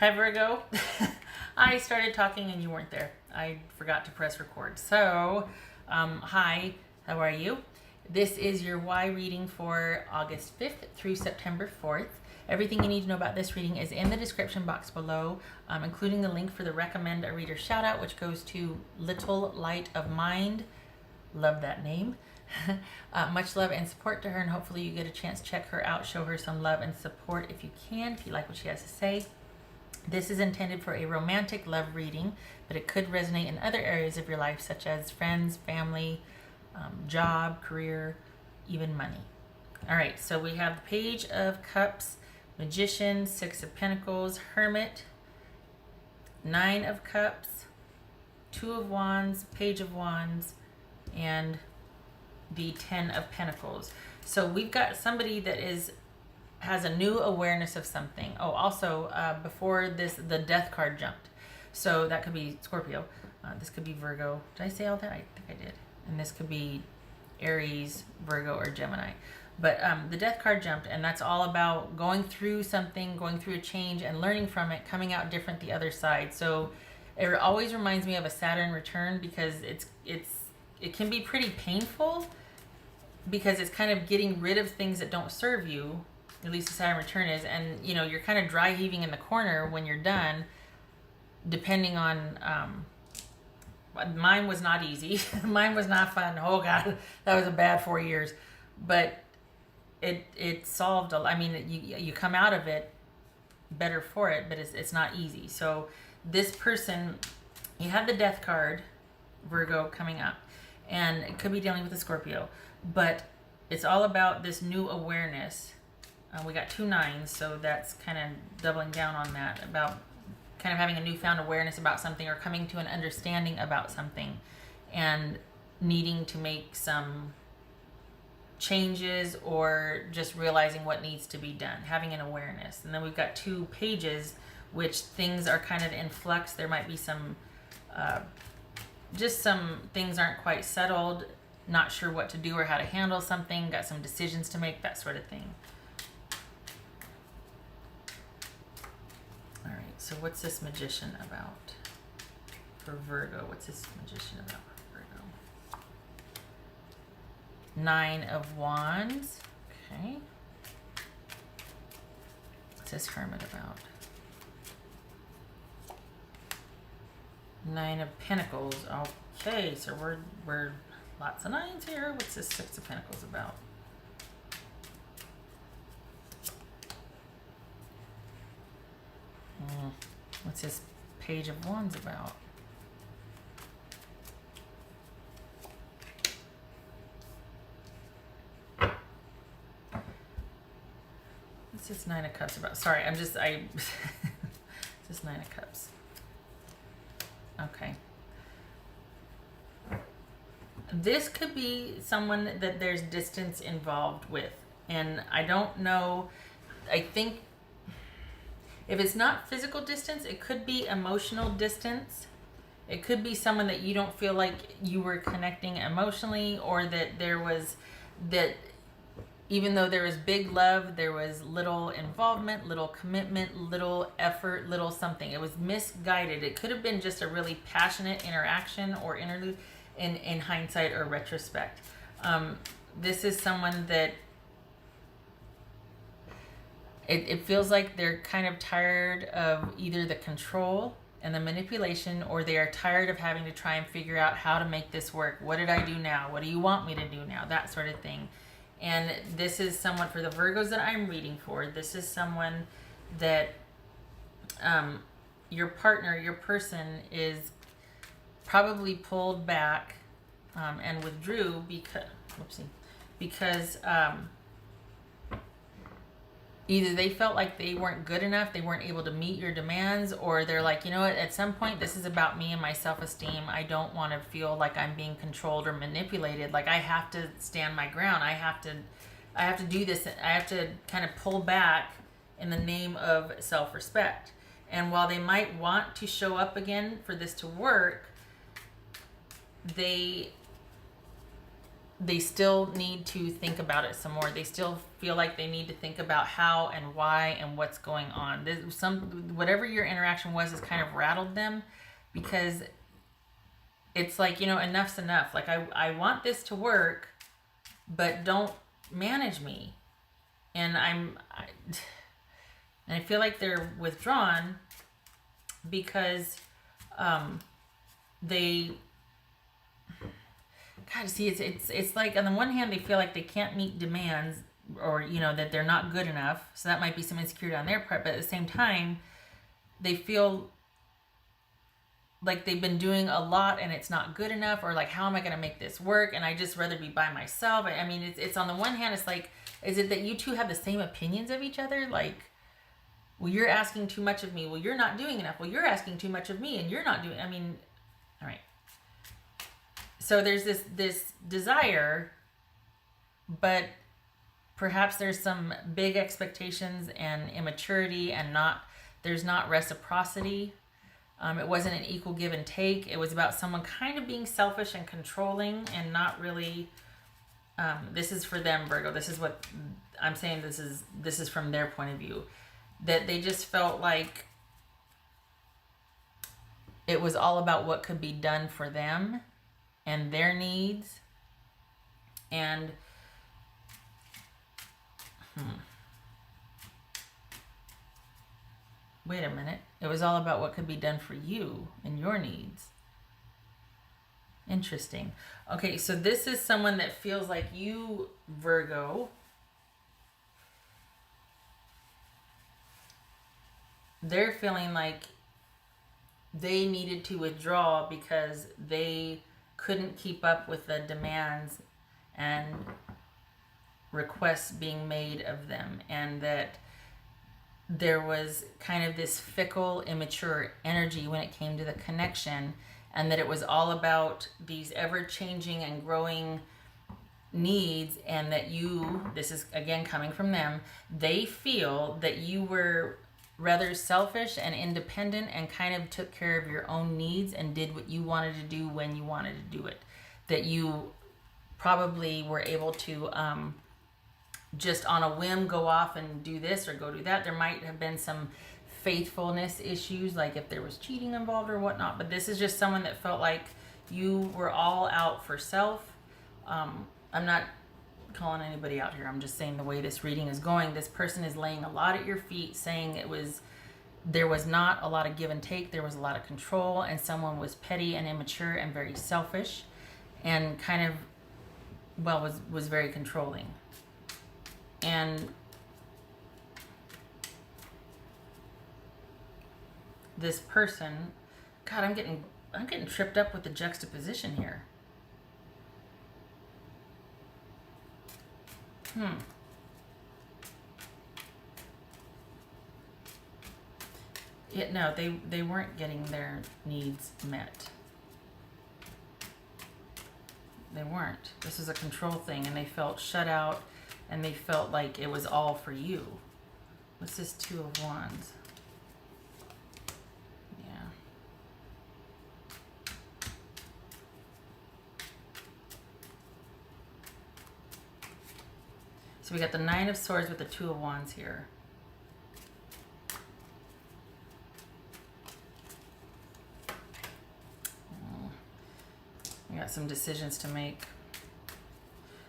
Hi Virgo. I started talking and you weren't there. I forgot to press record. So, hi, how are you? This is your why reading for August 5th through September 4th. Everything you need to know about this reading is in the description box below, including the link for the recommend a reader shout out, which goes to Little Light of Mind. Love that name. Much love and support to her, and hopefully you get a chance to check her out, show her some love and support if you can, if you like what she has to say. This is intended for a romantic love reading, but it could resonate in other areas of your life, such as friends, family, job, career, even money. All right, so we have the Page of Cups, Magician, Six of Pentacles, Hermit, Nine of Cups, Two of Wands, Page of Wands, and the Ten of Pentacles. So we've got somebody that has a new awareness of something. Oh, also, before this, the Death card jumped. So that could be Scorpio. This could be Virgo. Did I say all that? I think I did. And this could be Aries, Virgo, or Gemini. But the Death card jumped, and that's all about going through something, going through a change, and learning from it, coming out different the other side. So it always reminds me of a Saturn return, because it can be pretty painful, because it's kind of getting rid of things that don't serve you. At least the Saturn return is, and you know, you're kind of dry heaving in the corner when you're done, depending on mine was not easy. Mine was not fun. Oh god, that was a bad 4 years, but it solved I mean, you come out of it better for it, but it's not easy. So this person, you have the Death card, Virgo, coming up, and it could be dealing with a Scorpio, but it's all about this new awareness. We got 2 nines, so that's kind of doubling down on that, about kind of having a newfound awareness about something, or coming to an understanding about something, and needing to make some changes, or just realizing what needs to be done, having an awareness. And then we've got 2 pages, which things are kind of in flux. There might be some, just some things aren't quite settled, not sure what to do or how to handle something, got some decisions to make, that sort of thing. All right, so what's this Magician about for Virgo? What's this Magician about for Virgo? 9 of Wands. Okay. What's this Hermit about? 9 of Pentacles. Okay, so we're lots of nines here. What's this 6 of Pentacles about? What's this Page of Wands about? What's this 9 of Cups about? Sorry, it's this 9 of Cups. Okay. This could be someone that there's distance involved with. And I don't know, I think if it's not physical distance, it could be emotional distance. It could be someone that you don't feel like you were connecting emotionally, or that even though there was big love, there was little involvement, little commitment, little effort, little something. It was misguided. It could have been just a really passionate interaction or interlude in hindsight or retrospect. This is someone that it feels like they're kind of tired of either the control and the manipulation, or they are tired of having to try and figure out how to make this work. What did I do now? What do you want me to do now? That sort of thing. And this is someone, for the Virgos that I'm reading for, this is someone that your partner, your person, is probably pulled back and withdrew because either they felt like they weren't good enough, they weren't able to meet your demands, or they're like, you know what, at some point this is about me and my self-esteem. I don't want to feel like I'm being controlled or manipulated. Like I have to stand my ground. I have to do this. I have to kind of pull back in the name of self-respect. And while they might want to show up again for this to work, they they still need to think about it some more. They still feel like they need to think about how and why and what's going on. Whatever your interaction was has kind of rattled them, because it's like, you know, enough's enough. Like, I want this to work, but don't manage me. And I feel like they're withdrawn because they, God, see, it's like, on the one hand, they feel like they can't meet demands, or, you know, that they're not good enough. So that might be some insecurity on their part. But at the same time, they feel like they've been doing a lot and it's not good enough, or like, how am I going to make this work? And I just rather be by myself. I mean, it's on the one hand, it's like, is it that you two have the same opinions of each other? Like, well, you're asking too much of me. Well, you're not doing enough. Well, you're asking too much of me and you're not doing, I mean, all right. So there's this desire, but perhaps there's some big expectations and immaturity, and there's not reciprocity. It wasn't an equal give and take. It was about someone kind of being selfish and controlling, and not really, this is for them, Virgo. This is what I'm saying. This is from their point of view, that they just felt like it was all about what could be done for them and their needs. And wait a minute. It was all about what could be done for you and your needs. Interesting. Okay, so this is someone that feels like you, Virgo, they're feeling like they needed to withdraw because they couldn't keep up with the demands and requests being made of them, and that there was kind of this fickle, immature energy when it came to the connection, and that it was all about these ever-changing and growing needs, and that this is again coming from them, they feel that you were rather selfish and independent and kind of took care of your own needs and did what you wanted to do when you wanted to do it. That you probably were able to just on a whim go off and do this or go do that. There might have been some faithfulness issues, like if there was cheating involved or whatnot, but this is just someone that felt like you were all out for self. I'm not calling anybody out here. I'm just saying the way this reading is going, this person is laying a lot at your feet, saying there was not a lot of give and take. There was a lot of control, and someone was petty and immature and very selfish, and kind of, well, was very controlling. And this person, God, I'm getting tripped up with the juxtaposition here. Yeah, no, they weren't getting their needs met. They weren't. This is a control thing, and they felt shut out, and they felt like it was all for you. What's this Two of Wands? Yeah. So we got the Nine of Swords with the Two of Wands here. We got some decisions to make.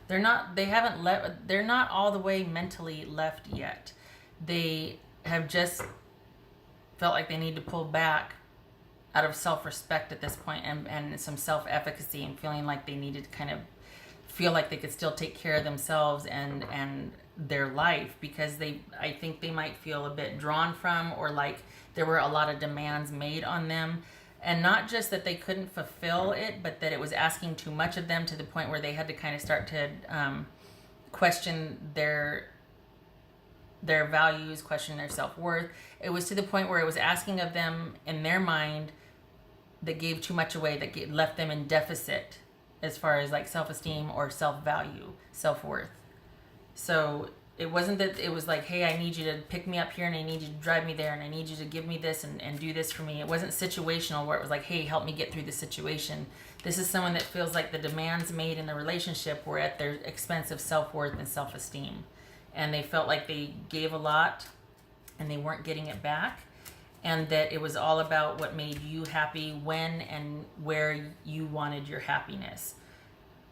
They're not all the way mentally left yet. They have just felt like they need to pull back out of self-respect at this point, and some self-efficacy, and feeling like they needed to kind of feel like they could still take care of themselves and their life, because I think they might feel a bit drawn from, or like there were a lot of demands made on them. And not just that they couldn't fulfill it, but that it was asking too much of them, to the point where they had to kind of start to question their values, question their self-worth. It was to the point where it was asking of them in their mind that gave too much away, that left them in deficit as far as like self-esteem or self-value, self-worth. So it wasn't that it was like, hey, I need you to pick me up here and I need you to drive me there and I need you to give me this and do this for me. It wasn't situational where it was like, hey, help me get through the situation. This is someone that feels like the demands made in the relationship were at their expense of self-worth and self-esteem. And they felt like they gave a lot and they weren't getting it back. And that it was all about what made you happy, when and where you wanted your happiness.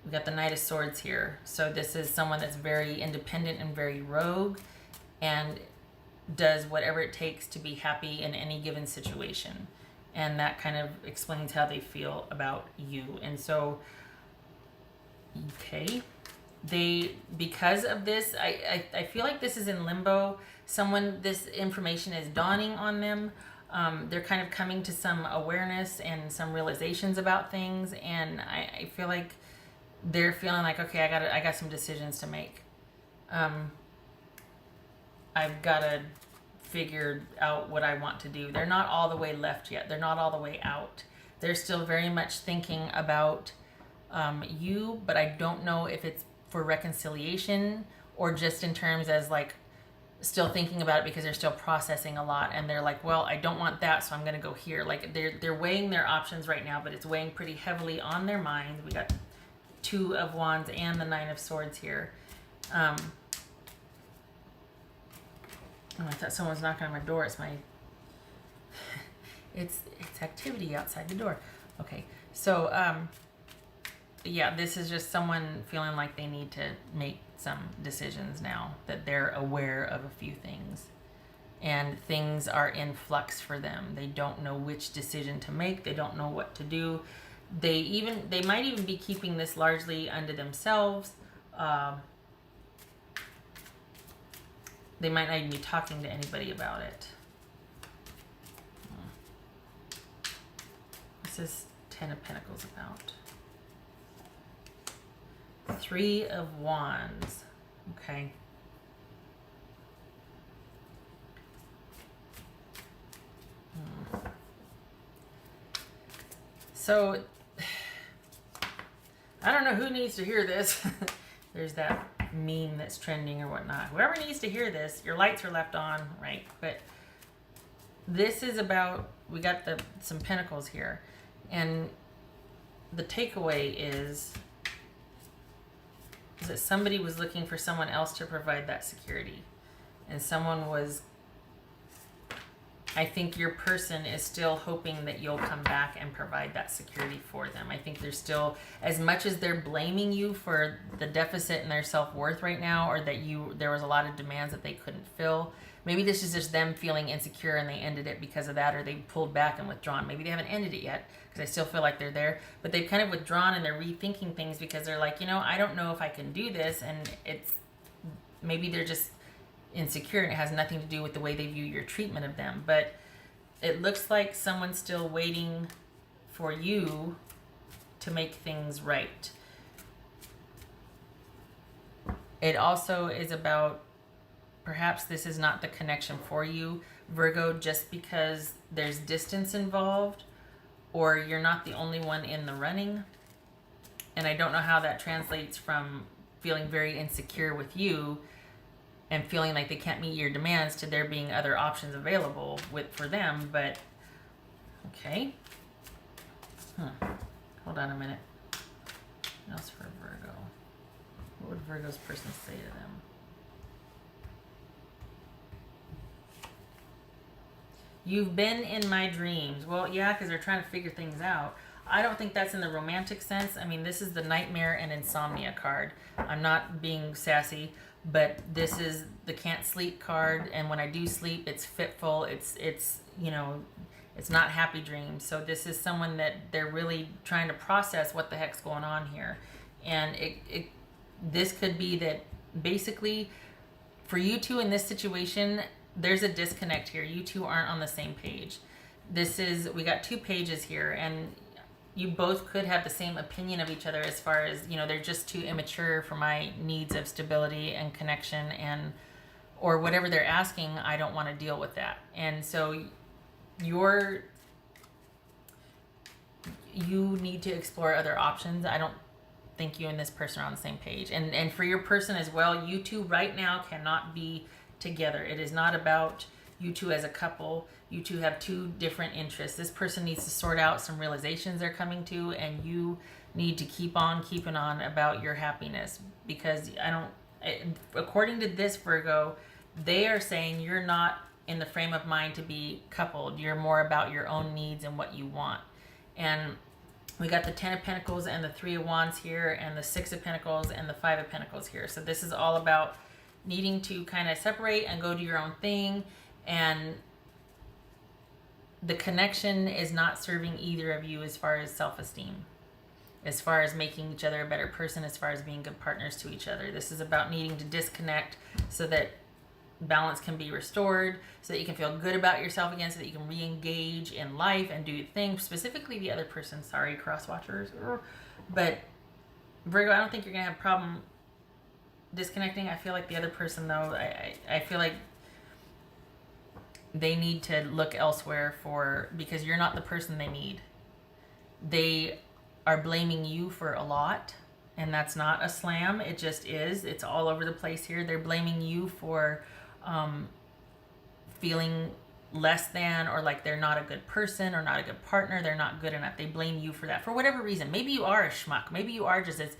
We got the Knight of Swords here. So this is someone that's very independent and very rogue and does whatever it takes to be happy in any given situation. And that kind of explains how they feel about you. And so, okay, because of this, I feel like this is in limbo. This information is dawning on them. They're kind of coming to some awareness and some realizations about things. And I feel like they're feeling like, okay, I got some decisions to make. I've got to figure out what I want to do. They're not all the way left yet. They're not all the way out. They're still very much thinking about you, but I don't know if it's for reconciliation or just in terms as like still thinking about it because they're still processing a lot and they're like, well, I don't want that, so I'm going to go here. Like they're weighing their options right now, but it's weighing pretty heavily on their minds. We got Two of Wands and the Nine of Swords here. Oh, I thought someone was knocking on my door. It's my it's activity outside the door. Okay, so yeah, this is just someone feeling like they need to make some decisions now, that they're aware of a few things and things are in flux for them. They don't know which decision to make. They don't know what to do. They might even be keeping this largely unto themselves. They might not even be talking to anybody about it. This is Ten of Pentacles about. Three of Wands. Okay. So, I don't know who needs to hear this. There's that meme that's trending or whatnot. Whoever needs to hear this, your lights are left on, right? But this is about, we got some pentacles here. And the takeaway is that somebody was looking for someone else to provide that security. And someone was, I think your person is still hoping that you'll come back and provide that security for them. I think they're still, as much as they're blaming you for the deficit in their self-worth right now, or that there was a lot of demands that they couldn't fill. Maybe this is just them feeling insecure and they ended it because of that, or they pulled back and withdrawn. Maybe they haven't ended it yet because I still feel like they're there, but they've kind of withdrawn and they're rethinking things because they're like, I don't know if I can do this. And maybe they're just insecure and it has nothing to do with the way they view your treatment of them. But it looks like someone's still waiting for you to make things right. It also is about, perhaps this is not the connection for you, Virgo, just because there's distance involved, or you're not the only one in the running. And I don't know how that translates from feeling very insecure with you and feeling like they can't meet your demands to there being other options available for them. But okay. Hold on a minute. What else for Virgo? What would Virgo's person say to them? You've been in my dreams. Well, yeah, because they're trying to figure things out. I don't think that's in the romantic sense. I mean, this is the nightmare and insomnia card. I'm not being sassy, but this is the can't sleep card. And when I do sleep, it's fitful. It's not happy dreams. So this is someone that they're really trying to process what the heck's going on here. And this could be that basically for you two in this situation, there's a disconnect here. You two aren't on the same page. We got two pages here, and you both could have the same opinion of each other as far as, they're just too immature for my needs of stability and connection, or whatever they're asking, I don't want to deal with that. And so you need to explore other options. I don't think you and this person are on the same page. And for your person as well, you two right now cannot be together. It is not about you two as a couple. You two have two different interests. This person needs to sort out some realizations they're coming to, and you need to keep on keeping on about your happiness, because according to this Virgo, they are saying you're not in the frame of mind to be coupled. You're more about your own needs and what you want. And we got the 10 of Pentacles and the 3 of Wands here, and the 6 of Pentacles and the 5 of Pentacles here. So this is all about needing to kind of separate and go do your own thing. And the connection is not serving either of you as far as self-esteem, as far as making each other a better person, as far as being good partners to each other. This is about needing to disconnect so that balance can be restored, so that you can feel good about yourself again, so that you can re-engage in life and do things, specifically the other person. Sorry, cross watchers. But Virgo, I don't think you're gonna have a problem disconnecting. I feel like the other person, though, I feel like they need to look elsewhere because you're not the person they need. They are blaming you for a lot, and that's not a slam. It just is. It's all over the place here. They're blaming you for feeling less than, or like they're not a good person or not a good partner. They're not good enough. They blame you for that for whatever reason. Maybe you are a schmuck. Maybe you are just this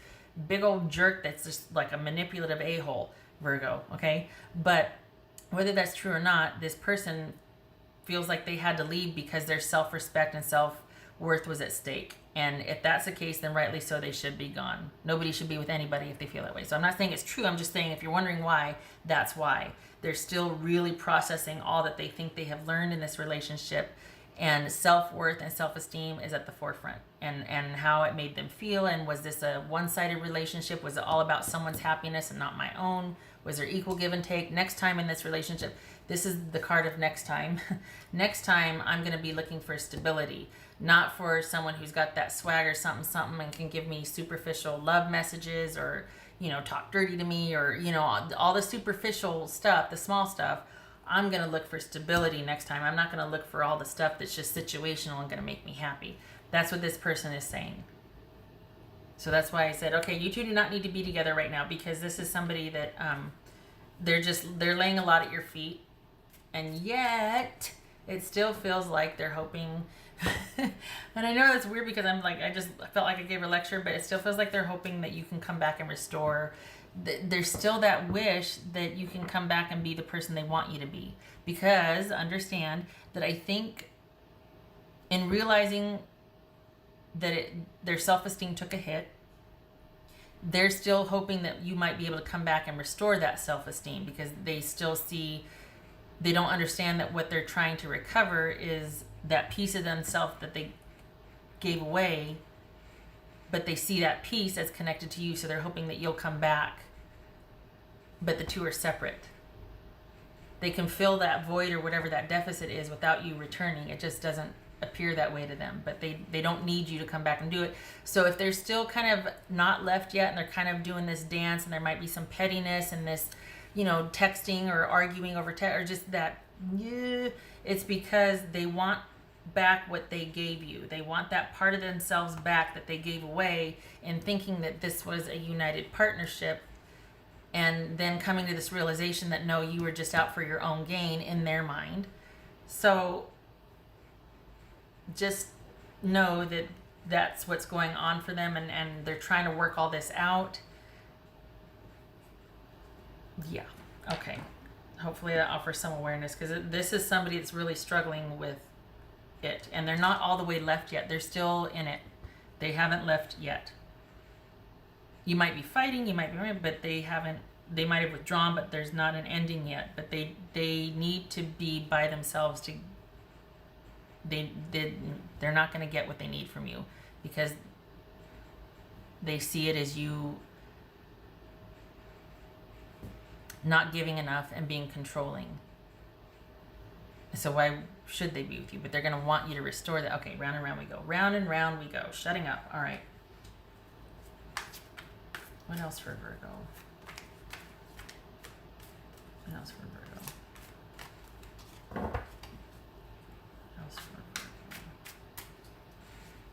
big old jerk that's just like a manipulative a-hole, Virgo, okay? But whether that's true or not, this person feels like they had to leave because their self-respect and self-worth was at stake. And if that's the case, then rightly so, they should be gone. Nobody should be with anybody if they feel that way. So I'm not saying it's true. I'm just saying if you're wondering why, that's why. They're still really processing all that they think they have learned in this relationship. And self-worth and self-esteem is at the forefront. And how it made them feel. And was this a one-sided relationship? Was it all about someone's happiness and not my own? Was there equal give and take? Next time in this relationship, this is the card of next time. Next time, I'm going to be looking for stability. Not for someone who's got that swagger something something and can give me superficial love messages, or, talk dirty to me, or, all the superficial stuff, the small stuff. I'm going to look for stability next time. I'm not going to look for all the stuff that's just situational and going to make me happy. That's what this person is saying. So that's why I said, okay, you two do not need to be together right now, because this is somebody that they're laying a lot at your feet, and yet it still feels like they're hoping. And I know that's weird, because I just felt like I gave a lecture, but it still feels like they're hoping that you can come back and restore. There's still that wish that you can come back and be the person they want you to be. Because understand that I think in realizing that their self-esteem took a hit, they're still hoping that you might be able to come back and restore that self-esteem, because they still see, they don't understand that what they're trying to recover is that piece of themselves that they gave away, but they see that piece as connected to you, so they're hoping that you'll come back, but the two are separate. They can fill that void or whatever that deficit is without you returning. It just doesn't appear that way to them, but they don't need you to come back and do it. So if they're still kind of not left yet, and they're kind of doing this dance, and there might be some pettiness and this, texting or arguing over text, or just that, it's because they want back what they gave you. They want that part of themselves back that they gave away, in thinking that this was a united partnership, and then coming to this realization that no, you were just out for your own gain in their mind. So just know that that's what's going on for them, and they're trying to work all this out. Yeah, okay. Hopefully that offers some awareness, because this is somebody that's really struggling with it, and they're not all the way left yet. They're still in it. They haven't left yet. You might be fighting, you might be, but they might have withdrawn, but there's not an ending yet. But they need to be by themselves to. They're not going to get what they need from you, because they see it as you not giving enough and being controlling. So why should they be with you? But they're going to want you to restore that. Okay, round and round we go. Round and round we go. Shutting up. All right. What else for Virgo? What else for Virgo? What else for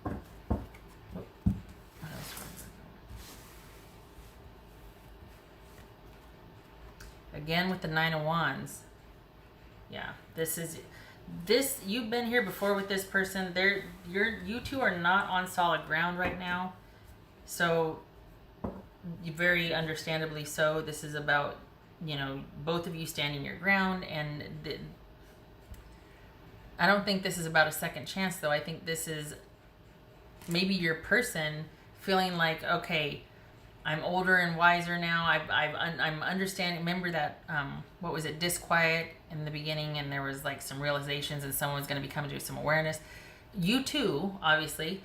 Virgo? What else for Virgo? Again with the 9 of Wands. Yeah, you've been here before with this person. You two are not on solid ground right now. So, very understandably so. This is about, both of you standing your ground. And I don't think this is about a second chance, though. I think this is maybe your person feeling like, okay, I'm older and wiser now. I'm understanding. Remember that, what was it, disquiet in the beginning, and there was like some realizations and someone's going to be coming to some awareness. You too, obviously.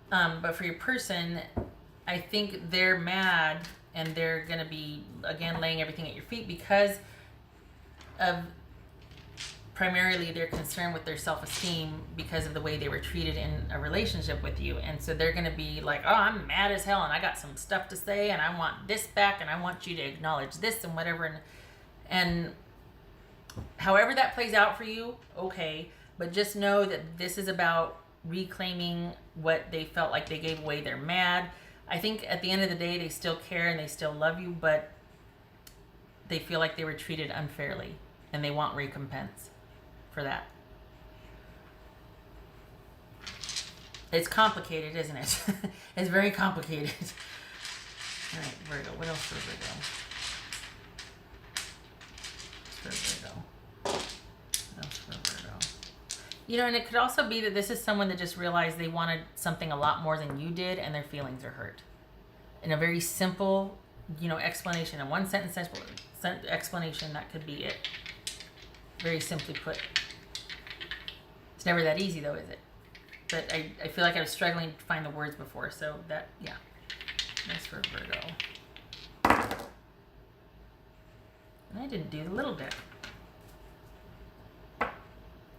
But for your person, I think they're mad and they're going to be, again, laying everything at your feet because of primarily their concern with their self-esteem because of the way they were treated in a relationship with you. And so they're going to be like, oh, I'm mad as hell and I got some stuff to say and I want this back and I want you to acknowledge this and whatever. And however that plays out for you, okay. But just know that this is about reclaiming what they felt like they gave away. They're mad. I think at the end of the day, they still care and they still love you, but they feel like they were treated unfairly and they want recompense for that. It's complicated, isn't it? It's very complicated. All right, Virgo. What else for Virgo? What else for Virgo? And it could also be that this is someone that just realized they wanted something a lot more than you did and their feelings are hurt. In a very simple, explanation, a one sentence explanation, that could be it. Very simply put. It's never that easy though, is it? But I feel like I was struggling to find the words before, so that, yeah. That's for Virgo. And I didn't do the little deck.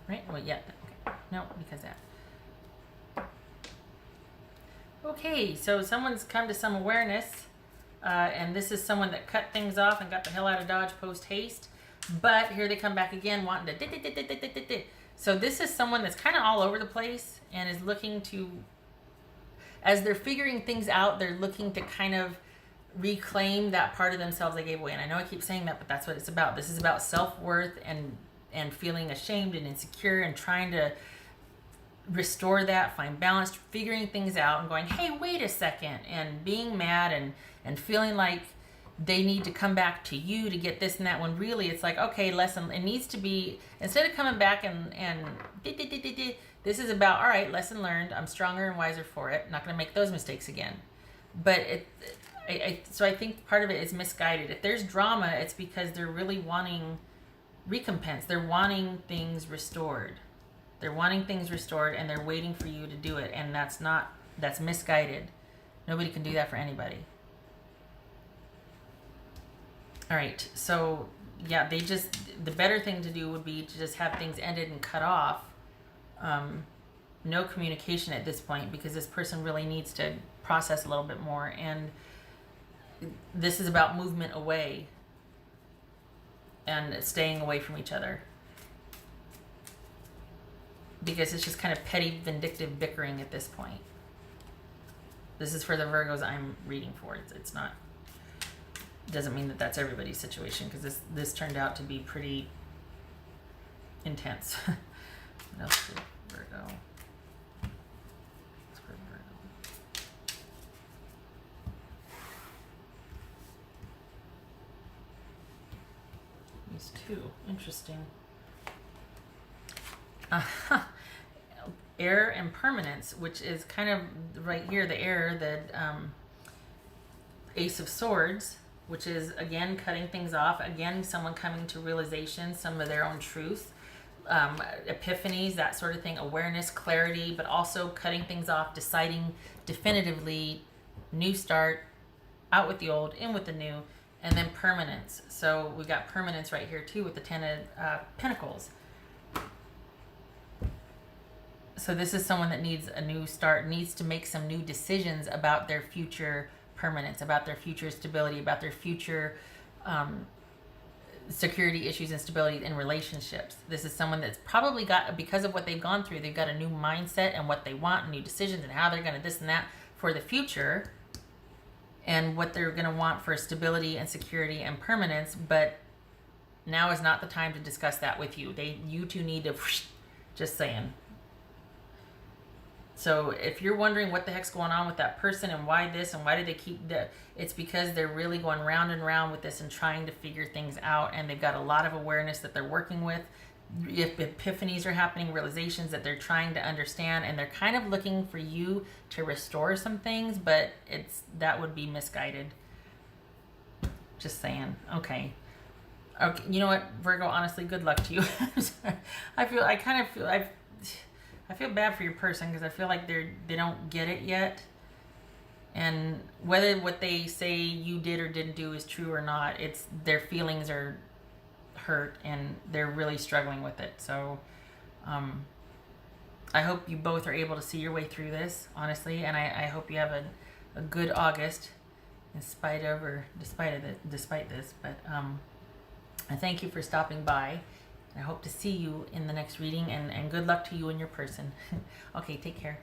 Right? Well, yeah. Okay. No, because that. Okay, so someone's come to some awareness, and this is someone that cut things off and got the hell out of Dodge post haste. But here they come back again, wanting to. So this is someone that's kind of all over the place and is looking to, as they're figuring things out, they're looking to kind of reclaim that part of themselves they gave away. And I know I keep saying that, but that's what it's about. This is about self-worth and feeling ashamed and insecure and trying to restore that, find balance, figuring things out and going, hey, wait a second, and being mad and feeling like they need to come back to you to get this and that, when really it's like, okay, lesson, it needs to be, instead of coming back and this is about, all right, lesson learned, I'm stronger and wiser for it, not going to make those mistakes again. But so I think part of it is misguided. If there's drama, it's because they're really wanting recompense. They're wanting things restored. They're wanting things restored and they're waiting for you to do it. And that's misguided. Nobody can do that for anybody. All right, so yeah, the better thing to do would be to just have things ended and cut off. No communication at this point because this person really needs to process a little bit more. And this is about movement away and staying away from each other. Because it's just kind of petty, vindictive bickering at this point. This is for the Virgos I'm reading for. It's not... doesn't mean that that's everybody's situation because this turned out to be pretty intense. What else for Virgo? What's for Virgo? These two. Interesting. Error and permanence, which is kind of right here, the error, the Ace of Swords, which is, again, cutting things off. Again, someone coming to realization, some of their own truth, epiphanies, that sort of thing, awareness, clarity, but also cutting things off, deciding definitively, new start, out with the old, in with the new, and then permanence. So we got permanence right here, too, with the Ten of Pentacles. So this is someone that needs a new start, needs to make some new decisions about their future permanence, about their future stability, about their future security issues and stability in relationships. This is someone that's probably got, because of what they've gone through, they've got a new mindset and what they want, new decisions and how they're going to this and that for the future and what they're going to want for stability and security and permanence. But now is not the time to discuss that with you. You two need to, just saying. So if you're wondering what the heck's going on with that person and why this and why did they keep that, it's because they're really going round and round with this and trying to figure things out, and they've got a lot of awareness that they're working with. If epiphanies are happening, realizations that they're trying to understand, and they're kind of looking for you to restore some things, but that would be misguided. Just saying. Okay. You know what, Virgo, honestly, good luck to you. I feel bad for your person because I feel like they don't get it yet. And whether what they say you did or didn't do is true or not, it's their feelings are hurt and they're really struggling with it. So I hope you both are able to see your way through this, honestly, and I hope you have a good August despite this. But I thank you for stopping by. I hope to see you in the next reading, and good luck to you and your person. Okay, take care.